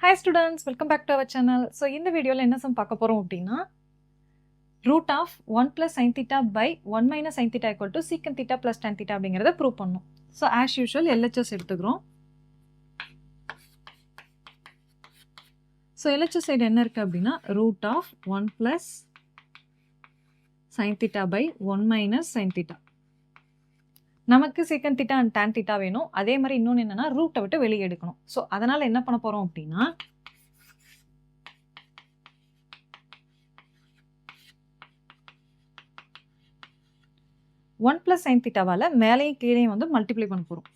Hi students, welcome back to our channel. So in the video என்ன some பார்க்க போறோம் அப்படின்னா root of 1 plus sin theta by 1 minus sin theta equal to secant theta plus tan theta அப்படிங்கறத prove பண்ணனும். So as usual LHS எடுத்துக்கிறோம். So LHS side என்ன இருக்கு அப்படின்னா root of 1 plus sin theta by 1 minus sin theta. நமக்கு secant theta and tan theta வேணும். அதே மாதிரி இன்னொன்னு என்னன்னா ரூட்டை விட்டு வெளியே எடுக்கணும். ஸோ அதனால என்ன பண்ண போறோம் அப்படின்னா ஒன் பிளஸ் சைன் தீட்டாவால் மேலேயும் கீழேயும் வந்து மல்டிப்ளை பண்ண போறோம்.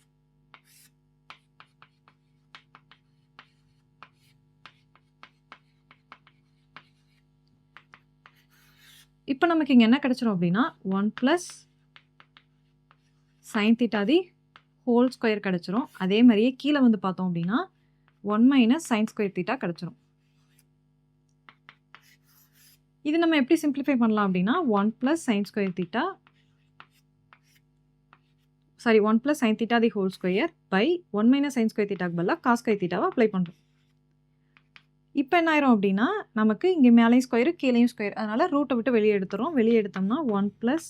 இப்போ நமக்கு இங்க என்ன கிடைச்சிரும் அப்படின்னா 1 plus sine theta the whole square கிடச்சிரும். அதே மாதிரியே கீழே வந்து பார்த்தோம் அப்படின்னா 1 மைனஸ் சைன் ஸ்கொயர் தீட்டா கிடச்சிரும். இது நம்ம எப்படி சிம்பிளிஃபை பண்ணலாம் அப்படின்னா 1 plus sine square theta 1 plus sine theta the whole square by 1 minus sine square தீட்டாக்கு பதிலாக காஸ் ஸ்கொயர் தீட்டாவை அப்ளை பண்ணுறோம். இப்போ என்ன ஆயிரும் அப்படின்னா நமக்கு இங்கே மேலேயும் ஸ்கொயரு கீழேயும் ஸ்கொயர், அதனால் ரூட்டை விட்டு வெளியே எடுத்துகிறோம். வெளியே எடுத்தோம்னா 1 plus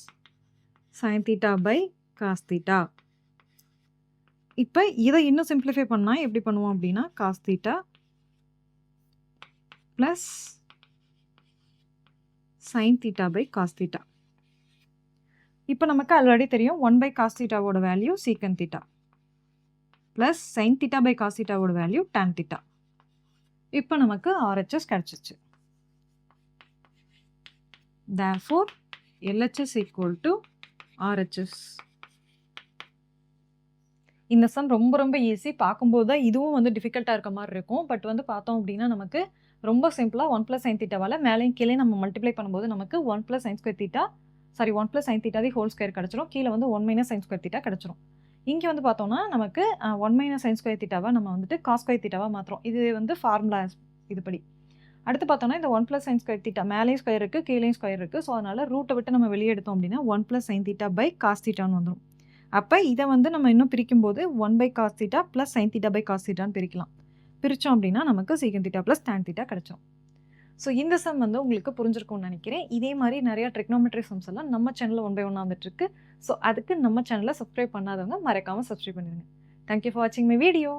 sine theta by cos theta. இப்போ இதை இன்னும் சிம்பிளிஃபை பண்ணால் எப்படி பண்ணுவோம் அப்படின்னா cos theta plus sine theta by cos theta. இப்போ நமக்கு ஆல்ரெடி தெரியும் 1 பை காஸ் தீட்டாவோட value secant theta plus sine theta by cos தீட்டாவோட வேல்யூ டான் தீட்டா. இப்போ நமக்கு ஆர்ஹெச்எஸ் கிடச்சிச்சு. therefore LHS equal to RHS. இந்த சம் ரொம்ப ஈஸி. பார்க்கும்போது தான் இதுவும் வந்து டிஃபிகல்ட்டாக இருக்க மாதிரி இருக்கும். பட் வந்து பார்த்தோம் அப்படின்னா நமக்கு ரொம்ப சிம்பிளாக 1 பிளஸ் சைன் தீட்டாவால் மேலேயும் கீழே நம்ம மல்டிப்ளை பண்ணும்போது நமக்கு 1 plus sine square theta 1 plus sine theta the whole square கிடச்சிரும். கீழே வந்து 1 மைனஸ் சைன் ஸ்கொயர் தீட்டா கிடச்சிரும். இங்கே வந்து பார்த்தோம்னா நமக்கு 1 மைனஸ் சைன் ஸ்கொயர் தீட்டாவை நம்ம வந்துட்டு காஸ் ஸ்கொயர் தீட்டாவாக மாற்றுறோம். இது வந்து ஃபார்முலா இதுபடி. அடுத்து பார்த்தோம்னா இந்த 1 பிளஸ் சைன் ஸ்கொயர் தீட்டா மேலேயும் ஸ்கொயர் இருக்குது கீழேயும் ஸ்கொயர் இருக்குது. ஸோ அதனால் ரூட்டை விட்டு நம்ம வெளியே எடுத்தோம் அப்படின்னா 1 plus sine theta by cos தீட்டான்னு வந்துடும். அப்போ இதை வந்து நம்ம இன்னும் பிரிக்கும்போது 1 by cos theta plus sine theta by cos தீட்டான்னு பிரிக்கலாம். பிரித்தோம் அப்படின்னா நமக்கு secant theta plus tan theta கிடச்சோம். ஸோ இந்த சம் வந்து உங்களுக்கு புரிஞ்சிருக்கும்னு நினைக்கிறேன். இதே மாதிரி நிறைய ட்ரிக்னோமெட்ரி சம்ஸ் எல்லாம் நம்ம சேனலில் 1 by 1 வந்துட்டுருக்கு. ஸோ அதுக்கு நம்ம சேனலை சப்ஸ்கிரைப் பண்ணாதவங்க மறக்காமல் சப்ஸ்கிரைப் பண்ணிடுங்க. தேங்க்யூ ஃபார் வாட்சிங் மை வீடியோ.